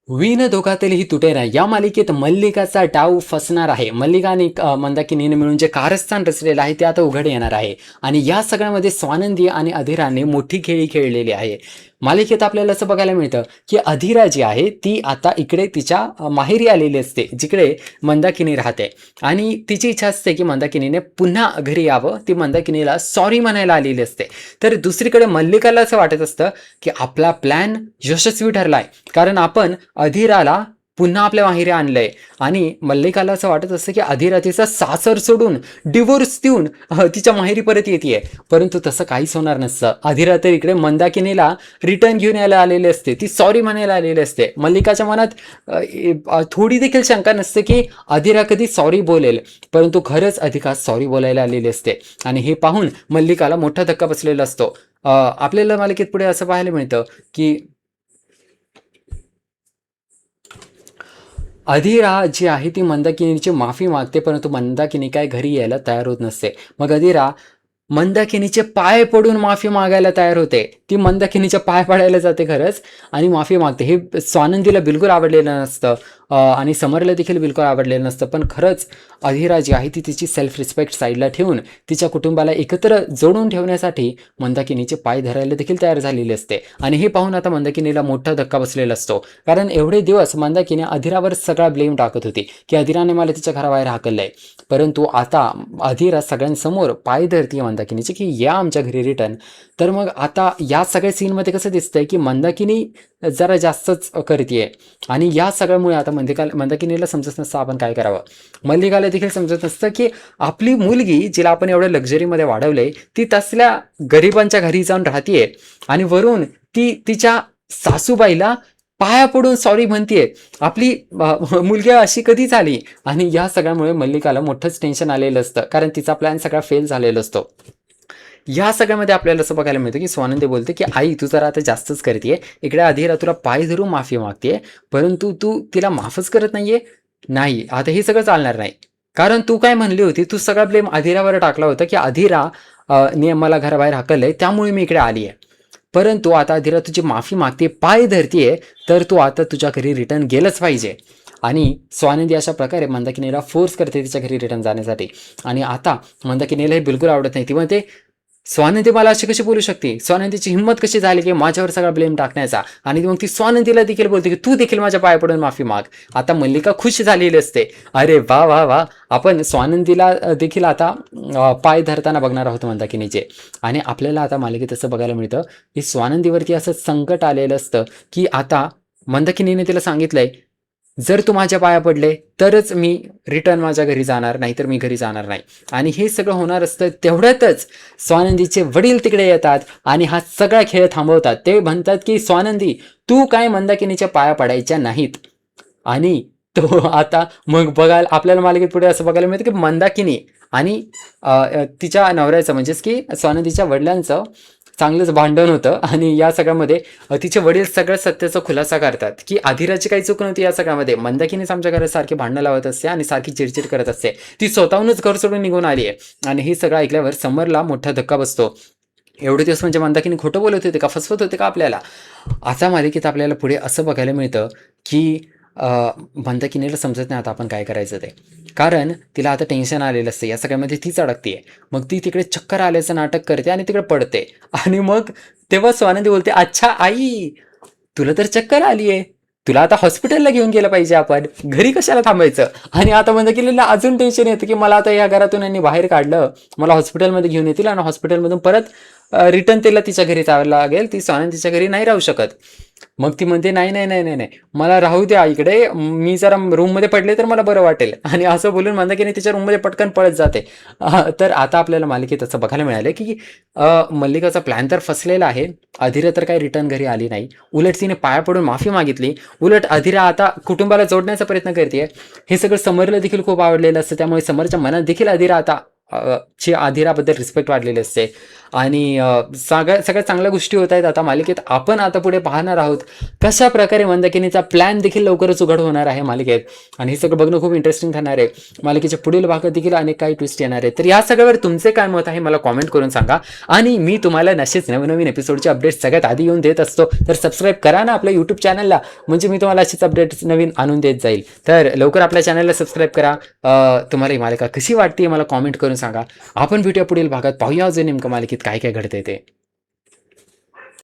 विण दोघातही तुटेना या मालिकेत मल्लिकाचा डाव फसणार आहे. मल्लिका आणि मंदाकिनीने मिळून जे कारस्थान रचलेलं आहे ते आता उघड येणार आहे आणि या सगळ्यामध्ये स्वानंदी आणि अधीराने मोठी खेळी खेळलेली आहे. मालिकेत आपल्याला असं बघायला मिळतं की अधीरा जी आहे ती आता इकडे तिच्या माहेरी आलेली असते, जिकडे मंदाकिनी राहते आणि तिची इच्छा असते की मंदाकिनीने पुन्हा घरी यावं. ती मंदाकिनीला सॉरी म्हणायला आलेली असते. तर दुसरीकडे मल्लिकाला असं वाटत असतं की आपला प्लॅन यशस्वी ठरलाय, कारण आपण अधीराला पुन्हा आपल्या माहेरी आणलंय. आणि मल्लिकाला असं वाटत असतं की अधीरा तिचा सासर सोडून डिवोर्स देऊन तिच्या माहेरी परत येते. परंतु तसं काहीच होणार नसतं. अधीरा तर इकडे मंदाकिनीला रिटर्न घेऊन यायला आलेली असते, ती सॉरी म्हणायला आलेली असते. मल्लिकाच्या मनात थोडी देखील शंका नसते की अधीरा कधी सॉरी बोलेल, परंतु खरंच अधिका सॉरी बोलायला आलेली असते आणि हे पाहून मल्लिकाला मोठा धक्का बसलेला असतो. आपल्याला मालिकेत पुढे असं पाहायला मिळतं की अधीरा जी आहे ती मंदाकिनीची माफी मागते, परंतु मंदाकिनी काय घरी यायला तयार होत नसते. मग अधीरा मंदाकिनीचे पाय पडून माफी मागायला तयार होते. ती मंदाकिनीच्या पाय पडायला जाते खरंच आणि माफी मागते. हे स्वानंदीला बिलकुल आवडलेलं नसतं आणि समरला देखील बिलकुल आवडलेलं नसतं. पण खरंच अधीरा जी आहे ती तिची सेल्फ रिस्पेक्ट साईडला ठेवून तिच्या कुटुंबाला एकत्र जोडून ठेवण्यासाठी मंदाकिनीचे पाय धरायला देखील तयार झालेली असते. आणि हे पाहून आता मंदाकिनीला मोठा धक्का बसलेला असतो, कारण एवढे दिवस मंदाकिनी अधीरावर सगळा ब्लेम टाकत होती की अधीराने मला तिच्या घराबाहेर हाकललंय. परंतु आता अधीरा सगळ्यांसमोर पाय धरती मंदाकिनीचे की या आमच्या घरी रिटर्न. तर मग आता या सगळ्या सीनमध्ये कसं दिसतंय की मंदाकिनी जरा जास्तच करते आणि या सगळ्यामुळे आता मंदाकिनीला समजत नसतं आपण काय करावं. मल्लिकाला देखील समजत नसतं की आपली मुलगी जिला आपण एवढ्या लक्झरीमध्ये वाढवलंय ती तसल्या गरिबांच्या घरी जाऊन राहतीये आणि वरून ती तिच्या सासूबाईला पाया पडून सॉरी म्हणतीये. आपली मुलगी अशी कधी झाली. आणि या सगळ्यामुळे मल्लिकाला मोठंच टेन्शन आलेलं असतं, कारण तिचा प्लॅन सगळा फेल झालेला असतो. या सगळ्यामध्ये आपल्याला असं बघायला मिळतं की स्वानंदी बोलते की आई तू जरा आता जास्तच करतेय. इकडे अधीरा तुला पाय धरून माफी मागतेय, परंतु तू तिला माफच करत नाहीये. नाही, आता हे सगळं चालणार नाही, कारण तू काय म्हणली होती, तू सगळा ब्लेम अधीरावर टाकला होता की अधीरा ने मला घराबाहेर हाकललंय त्यामुळे मी इकडे आली आहे. परंतु आता अधीरा तुझी माफी मागते, पाय धरतीये, तर तू आता तुझ्या घरी रिटर्न गेलंच पाहिजे. आणि स्वानंदी अशा प्रकारे मंदाकिनीला फोर्स करते तिच्या घरी रिटर्न जाण्यासाठी. आणि आता मंदाकिनीला हे बिलकुल आवडत नाही. ती म्हणते स्वानंदी मला अशी कशी बोलू शकते, स्वानंदीची हिंमत कशी झाली की माझ्यावर सगळा ब्लेम टाकण्याचा. आणि मग ती स्वानंदीला देखील बोलते की तू देखील माझ्या पाया पडून माफी माग. आता मल्लिका खुश झालेली असते. अरे वा वा वा, आपण स्वानंदीला देखील आता पाय धरताना बघणार आहोत मंदाकिनीचे. आणि आपल्याला आता मालिकेत असं बघायला मिळतं की स्वानंदीवरती असं संकट आलेलं असतं की आता मंदाकिनीने तिला सांगितलंय जर तू माझ्या पाया पडले तरच मी रिटर्न माझ्या घरी जाणार, नाही तर मी घरी जाणार नाही. आणि हे सगळं होणार असतं तेवढ्यातच स्वानंदीचे वडील तिकडे येतात आणि हा सगळा खेळ थांबवतात. ते म्हणतात की स्वानंदी तू काय मंदाकिनीच्या पाया पडायच्या नाहीत. आणि तो आता मग बघायला आपल्याला मालिकेत पुढे असं बघायला मिळतं की मंदाकिनी आणि तिच्या नवऱ्याचं म्हणजेच की स्वानंदीच्या वडिलांचं चांगलंच भांडण होतं. आणि या सगळ्यामध्ये तिचे वडील सगळ्या सत्याचा खुलासा करतात की अधीराची काही चूक नव्हती. या सगळ्यामध्ये मंदाकिनीच आमच्या घरात सारखी भांडणं लावत असते आणि सारखी चिडचिड करत असते, ती स्वतःहूनच घर सोडून निघून आली आहे. आणि हे सगळं ऐकल्यावर समरला मोठा धक्का बसतो. एवढे दिवस म्हणजे मंदाकिनी खोटं बोलत होते का, फसवत होते का आपल्याला. आता मालिकेत आपल्याला पुढे असं बघायला मिळतं की मंदाकिनीला समजत नाही आता आपण काय करायचं ते, कारण तिला आता टेन्शन आलेलं असतं. या सगळ्यामध्ये तीच अडकते. मग ती तिकडे चक्कर आल्याचं नाटक करते आणि तिकडे पडते. आणि मग तेव्हा स्वानंदी बोलते अच्छा आई तुला तर चक्कर आली आहे, तुला आता हॉस्पिटलला घेऊन गेलं पाहिजे, आपण घरी कशाला थांबायचं. आणि आता मंदाकिनीला अजून टेन्शन येतं की मला आता या घरातून यांनी बाहेर काढलं, मला हॉस्पिटलमध्ये घेऊन येतील आणि हॉस्पिटलमधून परत रिटर्न तिला तिच्या घरी जावं लागेल. ती स्वानंदीच्या घरी नाही राहू शकत. मग ती म्हणते नाही नाही नाही नाही नाही, मला राहू द्या इकडे, मी जरा रूममध्ये पडले तर मला बरं वाटेल. आणि असं बोलून मंदाकिनी तिच्या रूममध्ये पटकन पळत जाते. तर आता आपल्याला मालिकेत असं बघायला मिळालं की मल्लिकाचा प्लॅन तर फसलेला आहे. अधीरा तर काही रिटर्न घरी आली नाही, उलट तिने पाया पडून माफी मागितली. उलट अधीरा आता कुटुंबाला जोडण्याचा प्रयत्न करते. हे सगळं समरला देखील खूप आवडलेलं असतं, त्यामुळे समरच्या मनात देखील अधीरा आता ची अधीराबद्दल रिस्पेक्ट वाढलेली असते. आणि सगळ्यात चांगल्या गोष्टी होत आहेत आता मालिकेत. आपण आता पुढे पाहणार आहोत कशा प्रकारे मंदाकिनीचा प्लॅन देखील लवकरच उघड होणार आहे मालिकेत, आणि हे सगळं बघणं खूप इंटरेस्टिंग ठरणार आहे. मालिकेच्या पुढील भागात देखील अनेक काही ट्विस्ट येणार आहेत. तर या सगळ्यावर तुमचे काय मत आहे मला कॉमेंट करून सांगा, आणि मी तुम्हाला नसेच नवीन एपिसोडचे अपडेट्स सगळ्यात आधी येऊन देत असतो. तर सबस्क्राईब करा ना आपल्या यूट्यूब चॅनलला, म्हणजे मी तुम्हाला असेच अपडेट्स नवीन आणून देत जाईल. तर लवकर आपल्या चॅनलला सबस्क्राईब करा. तुम्हाला ही मालिका कशी वाटते मला कॉमेंट करून सांगा. आपण भेटूया पुढील भागात, पाहूया अजून नेमकं मालिकेत काय काय घडतंय ते.